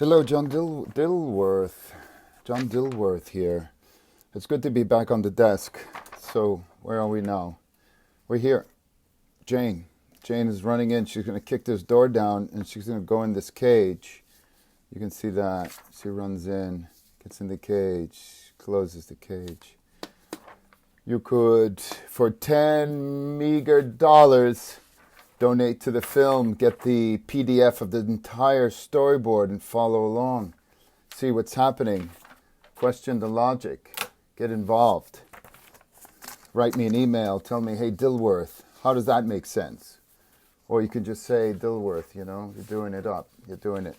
Hello, Dilworth. John Dilworth here. It's good to be back on the desk. So, where are we now? We're here. Jane. Jane is running in. She's going to kick this door down and she's going to go in this cage. You can see that. She runs in, gets in the cage, closes the cage. You could, for 10 meager dollars, donate to the film, get the PDF of the entire storyboard and follow along. See what's happening. Question the logic. Get involved. Write me an email. Tell me, hey, Dilworth, how does that make sense? Or you could just say, Dilworth, you're doing it up. You're doing it.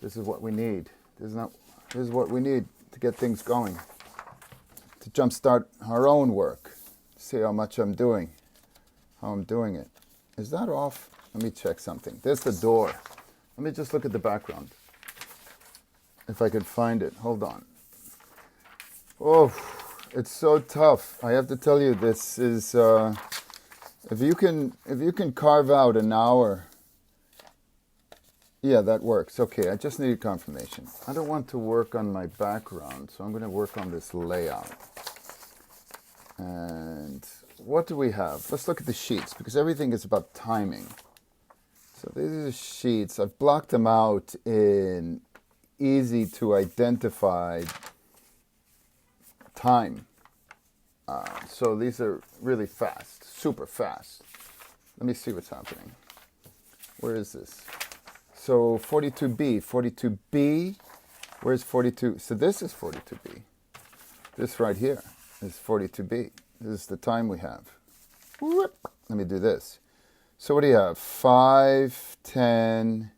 This is what we need. This is what we need to get things going. To jumpstart our own work. See how much I'm doing. How I'm doing it. Is that off? Let me check something. There's the door. Let me just look at the background. If I could find it. Hold on. Oh, it's so tough. I have to tell you, this is if you can carve out an hour. Yeah, that works. Okay, I just need confirmation. I don't want to work on my background, so I'm going to work on this layout. And what do we have? Let's look at the sheets, because everything is about timing. So these are the sheets. I've blocked them out in easy to identify time. So these are really fast, super fast. Let me see what's happening. Where is this? So 42B, where's 42? So this is 42B. This right here is 42B. This is the time we have. Whoop. Let me do this. So what do you have? 5, 10,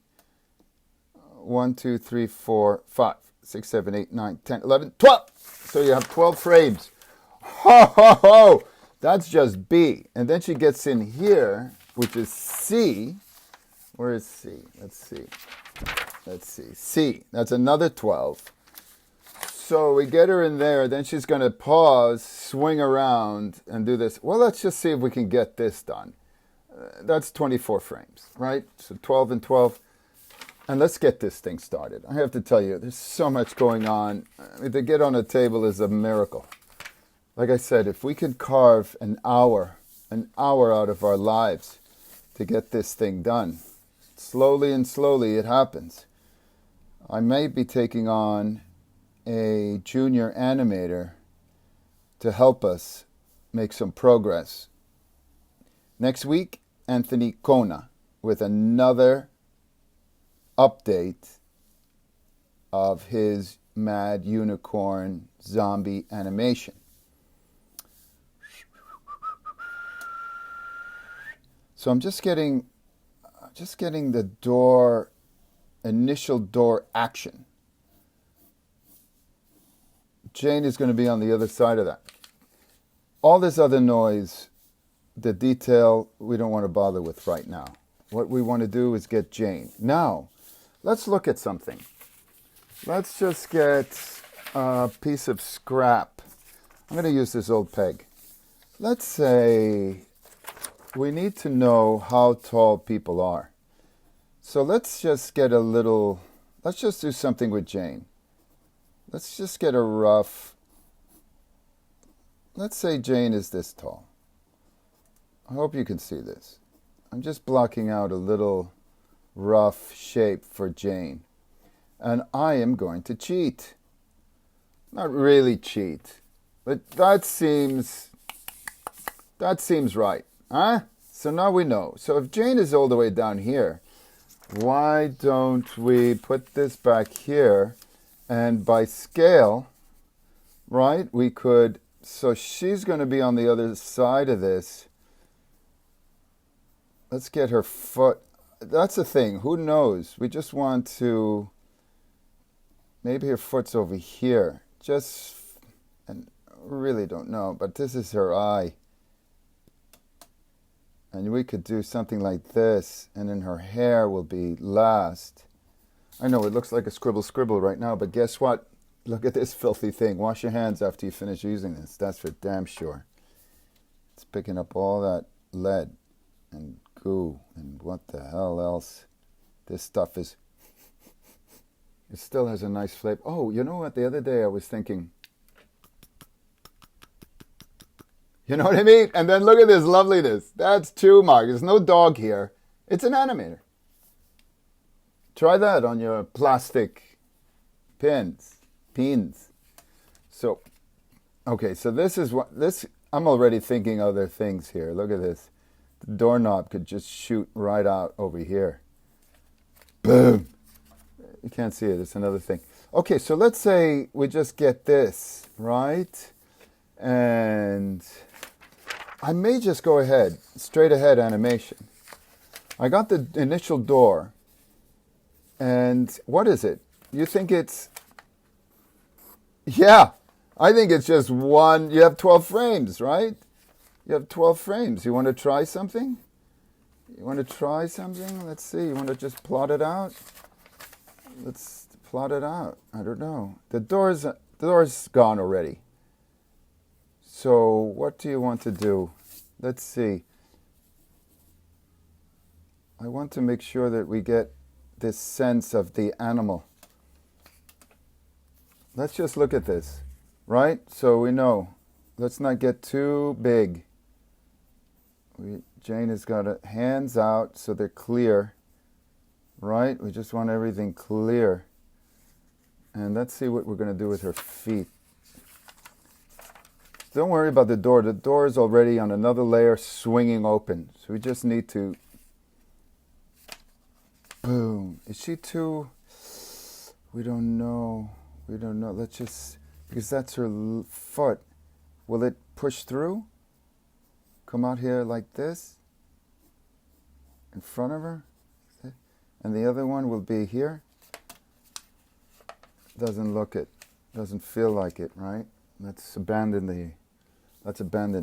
1, 2, 3, 4, 5, 6, 7, 8, 9, 10, 11, 12. So you have 12 frames. Ho, ho, ho. That's just B. And then she gets in here, which is C. Where is C? Let's see. C. That's another 12. So we get her in there, then she's going to pause, swing around, and do this. Well, let's just see if we can get this done. That's 24 frames, right? So 12 and 12. And let's get this thing started. I have to tell you, there's so much going on. I mean, to get on a table is a miracle. Like I said, if we can carve an hour out of our lives to get this thing done, slowly and slowly it happens. I may be taking on a junior animator to help us make some progress. Next week, Anthony Kona with another update of his Mad Unicorn zombie animation. So I'm just getting the initial door action. Jane is going to be on the other side of that. All this other noise, the detail, we don't want to bother with right now. What we want to do is get Jane. Now, let's look at something. Let's just get a piece of scrap. I'm going to use this old peg. Let's say we need to know how tall people are. So let's just do something with Jane. Let's just get a rough, let's say Jane is this tall. I hope you can see this. I'm just blocking out a little rough shape for Jane. And I am going to cheat. Not really cheat, but that seems right. Huh? So now we know. So if Jane is all the way down here, why don't we put this back here? And by scale, right, we could, so she's going to be on the other side of this. Let's get her foot. That's the thing. Who knows? We just want to, maybe her foot's over here. And really don't know, but this is her eye. And we could do something like this, and then her hair will be last. I know it looks like a scribble right now, but guess what? Look at this filthy thing. Wash your hands after you finish using this. That's for damn sure. It's picking up all that lead and goo and what the hell else. This stuff is It still has a nice flavor. Oh, you know what? The other day I was thinking, you know what I mean? And then look at this loveliness. That's too much. There's no dog here. It's an animator. Try that on your plastic pins. So, okay, so this is what this. I'm already thinking other things here. Look at this. The doorknob could just shoot right out over here. Boom. You can't see it. It's another thing. Okay, so let's say we just get this, right? And I may just go ahead, straight ahead animation. I got the initial door. And what is it? You think it's... Yeah, I think it's just one. You have 12 frames, right? You have 12 frames. You want to try something? Let's see. You want to just plot it out? Let's plot it out. I don't know. The door's gone already. So what do you want to do? Let's see. I want to make sure that we get this sense of the animal. Let's just look at this, right? So we know. Let's not get too big. Jane has got her hands out so they're clear, right? We just want everything clear. And let's see what we're going to do with her feet. Don't worry about the door. The door is already on another layer swinging open. So we just need to... Boom. Is she too... We don't know. Let's just... Because that's her foot. Will it push through? Come out here like this? In front of her? And the other one will be here? Doesn't look it. Doesn't feel like it, right? Let's abandon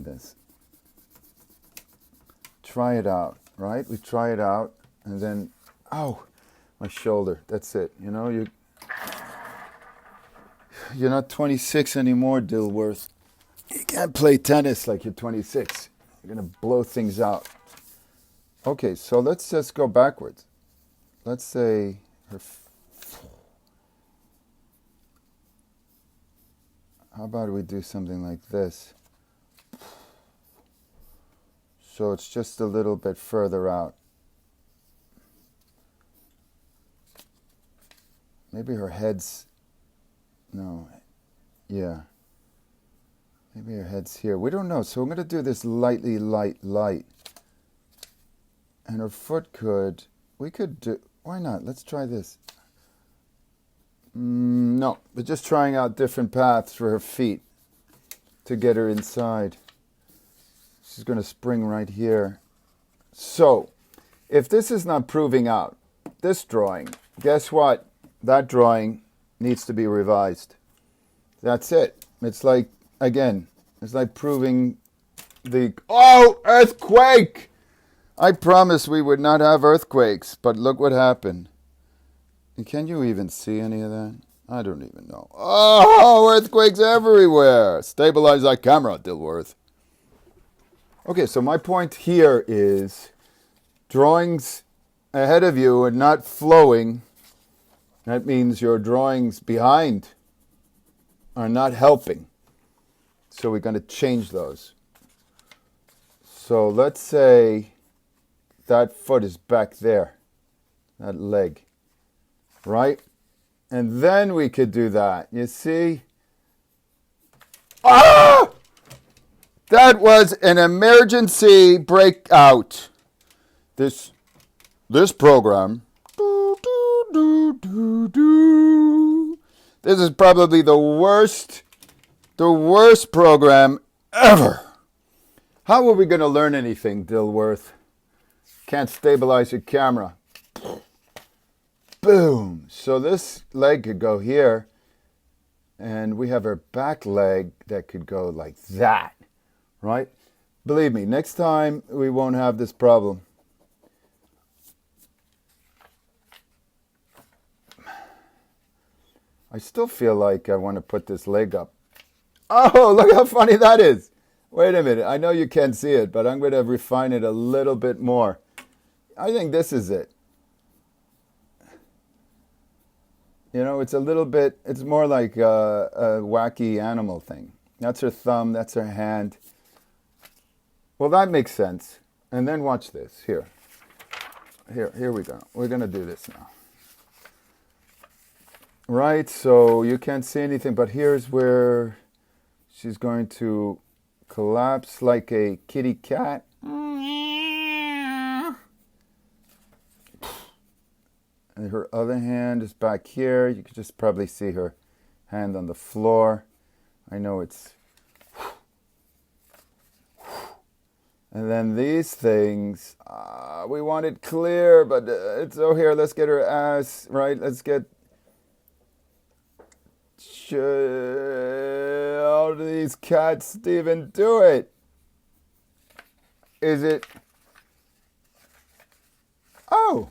this. Try it out, right? We try it out, and then, ow, my shoulder. That's it. You know, you're not 26 anymore, Dilworth. You can't play tennis like you're 26. You're gonna blow things out. Okay, so let's just go backwards. Let's say her. How about we do something like this? So it's just a little bit further out. Maybe her head's... No. Yeah. Maybe her head's here. We don't know. So I'm going to do this lightly, light. And her foot could... We could do... Why not? Let's try this. No. We're just trying out different paths for her feet to get her inside. She's going to spring right here. So, if this is not proving out, this drawing, guess what? That drawing needs to be revised. That's it. It's like, again, it's like proving the... Oh, earthquake! I promised we would not have earthquakes, but look what happened. And can you even see any of that? I don't even know. Oh, earthquakes everywhere! Stabilize that camera, Dilworth. Okay, so my point here is drawings ahead of you are not flowing. That means your drawings behind are not helping. So we're going to change those. So let's say that foot is back there, that leg, right? And then we could do that. You see? Ah! That was an emergency breakout. This program. This is probably the worst program ever. How are we going to learn anything, Dilworth? Can't stabilize your camera. Boom. So this leg could go here, and we have our back leg that could go like that. Right? Believe me, next time we won't have this problem. I still feel like I want to put this leg up. Oh, look how funny that is. Wait a minute. I know you can't see it, but I'm going to refine it a little bit more. I think this is it. You know, it's a little bit, it's more like a wacky animal thing. That's her thumb, that's her hand. Well, that makes sense. And then watch this. Here we go. We're going to do this now. Right, so you can't see anything, but here's where she's going to collapse like a kitty cat. And her other hand is back here. You can just probably see her hand on the floor. I know it's... And then these things, we want it clear, but it's, oh, here, let's get her ass, right? Let's get... How do these cats even do it? Is it... Oh,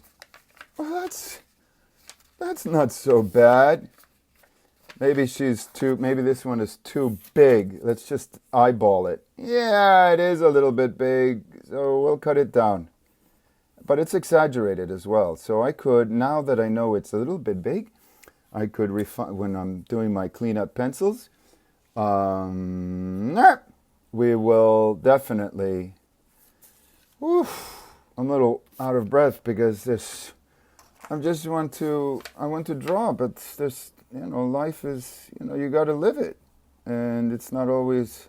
well, that's not so bad. Maybe maybe this one is too big. Let's just eyeball it. Yeah, it is a little bit big, so we'll cut it down. But it's exaggerated as well. So I could, now that I know it's a little bit big, I could refine, when I'm doing my cleanup pencils, we will definitely, I'm a little out of breath because this, I want to draw, but there's, life is, you got to live it. And it's not always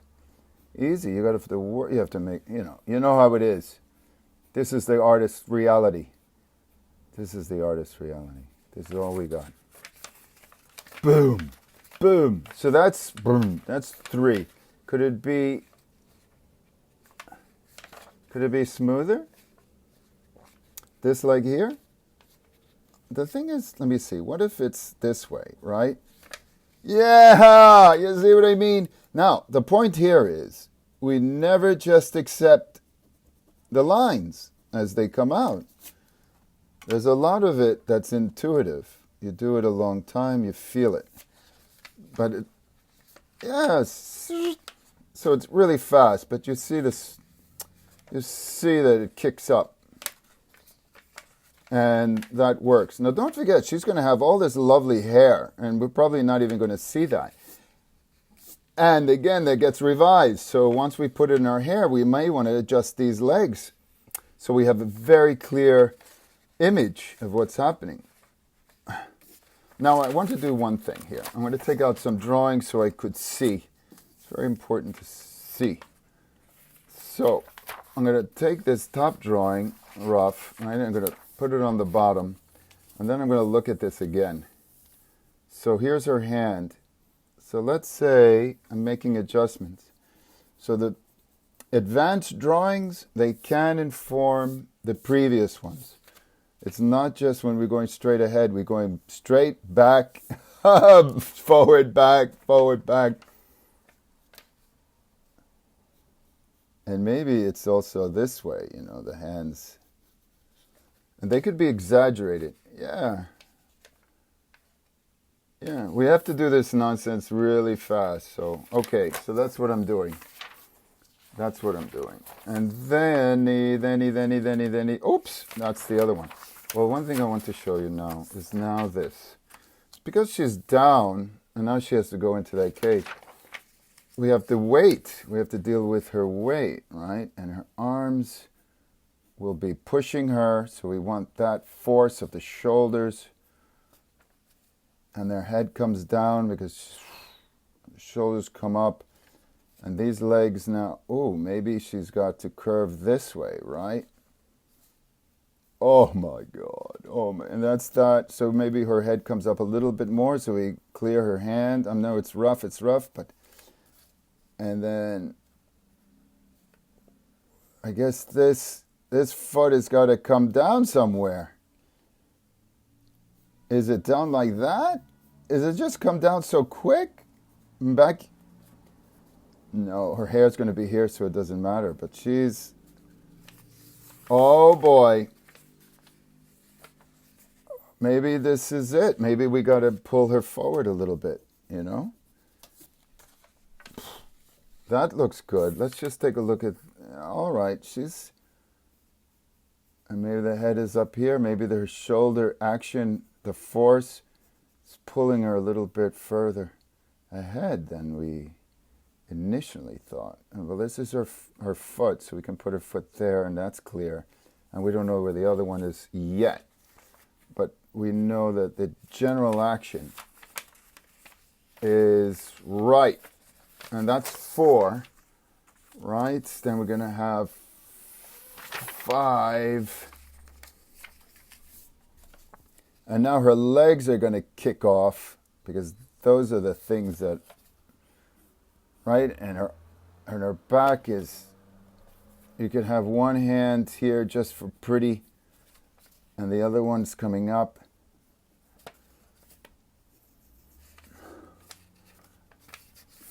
easy. You got to work, you have to make, you know how it is. This is the artist's reality. This is the artist's reality. This is all we got. Boom. Boom. So that's, boom, that's 3. Could it be smoother? This leg here? The thing is, let me see. What if it's this way, right? Yeah, you see what I mean? Now, the point here is we never just accept the lines as they come out. There's a lot of it that's intuitive. You do it a long time, you feel it. But yes, so it's really fast, but you see this, you see that it kicks up. And that works. Now, don't forget, she's going to have all this lovely hair, and we're probably not even going to see that. And again, that gets revised. So once we put it in our hair, we may want to adjust these legs so we have a very clear image of what's happening. Now, I want to do one thing here. I'm going to take out some drawings so I could see. It's very important to see. So I'm going to take this top drawing, rough, right? I'm going to put it on the bottom, and then I'm going to look at this again. So here's her hand. So let's say I'm making adjustments. So the advanced drawings, they can inform the previous ones. It's not just when we're going straight ahead, we're going straight back, forward, back, forward, back. And maybe it's also this way, the hands. And they could be exaggerated. Yeah. Yeah, we have to do this nonsense really fast. So, okay, so that's what I'm doing. That's what I'm doing. And then, oops, that's the other one. Well, one thing I want to show you now is now this. It's because she's down, and now she has to go into that cage. We have to wait. We have to deal with her weight, right? And her arms will be pushing her, so we want that force of the shoulders. And their head comes down because the shoulders come up. And these legs now, maybe she's got to curve this way, right? Oh my God. Oh my, and that's that. So maybe her head comes up a little bit more, so we clear her hand. I know it's rough, but... And then I guess this foot has got to come down somewhere. Is it down like that? Is it just come down so quick? Back? No, her hair's going to be here, so it doesn't matter. But she's... Oh, boy. Maybe this is it. Maybe we got to pull her forward a little bit, That looks good. Let's just take a look at... All right, she's... And maybe the head is up here. Maybe the shoulder action, the force. It's pulling her a little bit further ahead than we initially thought. Well, this is her foot, so we can put her foot there, and that's clear. And we don't know where the other one is yet. But we know that the general action is right. And that's 4, right? Then we're going to have 5. And now her legs are going to kick off, because those are the things that, right? And her back is, you could have one hand here just for pretty, and the other one's coming up.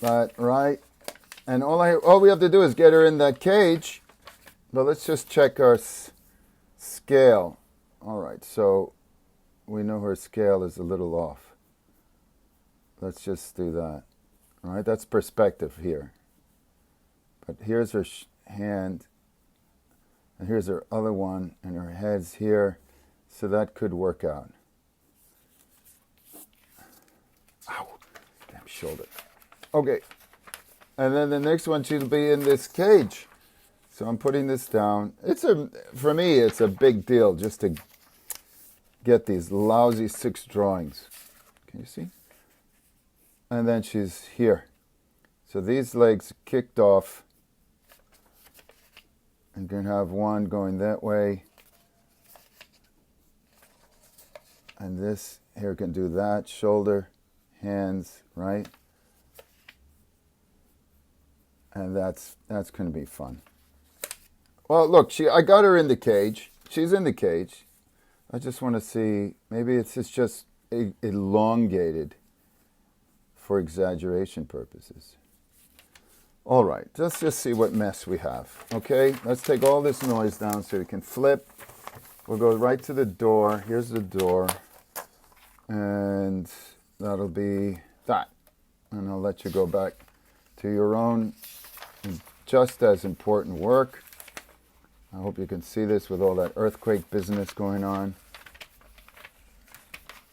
But, right? And all we have to do is get her in that cage. But let's just check our scale. All right, so we know her scale is a little off. Let's just do that. All right, that's perspective here. But here's her hand, and here's her other one, and her head's here. So that could work out. Ow, damn shoulder. Okay, and then the next one, she'll be in this cage. So I'm putting this down. For me, it's a big deal just to get these lousy 6 drawings. Can you see? And then she's here. So these legs kicked off. And you're going to have one going that way. And this here can do that. Shoulder, hands, right? And that's going to be fun. Well, look, I got her in the cage. She's in the cage. I just want to see, maybe it's just elongated for exaggeration purposes. All right, let's just see what mess we have. Okay, let's take all this noise down so we can flip. We'll go right to the door. Here's the door. And that'll be that. And I'll let you go back to your own just as important work. I hope you can see this with all that earthquake business going on.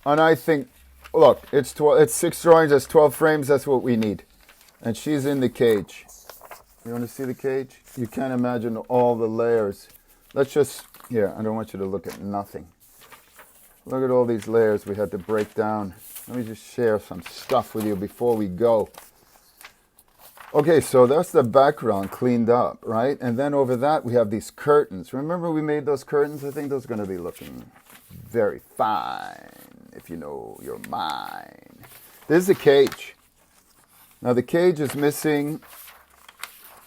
And I think, look, it's 6 drawings, that's 12 frames, that's what we need. And she's in the cage. You want to see the cage? You can't imagine all the layers. Let's just, here, I don't want you to look at nothing. Look at all these layers we had to break down. Let me just share some stuff with you before we go. Okay, so that's the background cleaned up, right? And then over that, we have these curtains. Remember we made those curtains? I think those are going to be looking very fine, if you know your mind. This is the cage. Now, the cage is missing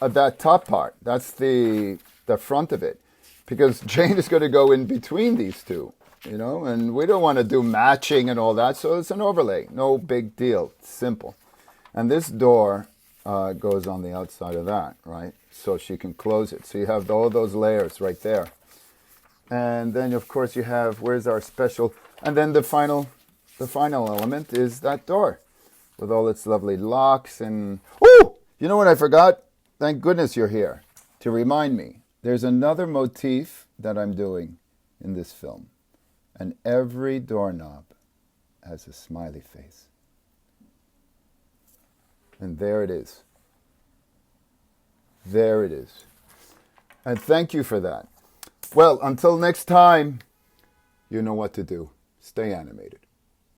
that top part. That's the front of it. Because Jane is going to go in between these two, you know? And we don't want to do matching and all that, so it's an overlay. No big deal. It's simple. And this door goes on the outside of that, right? So she can close it. So you have all those layers right there. And then, of course, you have, where's our special? And then the final element is that door with all its lovely locks and... Oh! You know what I forgot? Thank goodness you're here to remind me. There's another motif that I'm doing in this film. And every doorknob has a smiley face. And there it is. There it is. And thank you for that. Well, until next time, you know what to do. Stay animated.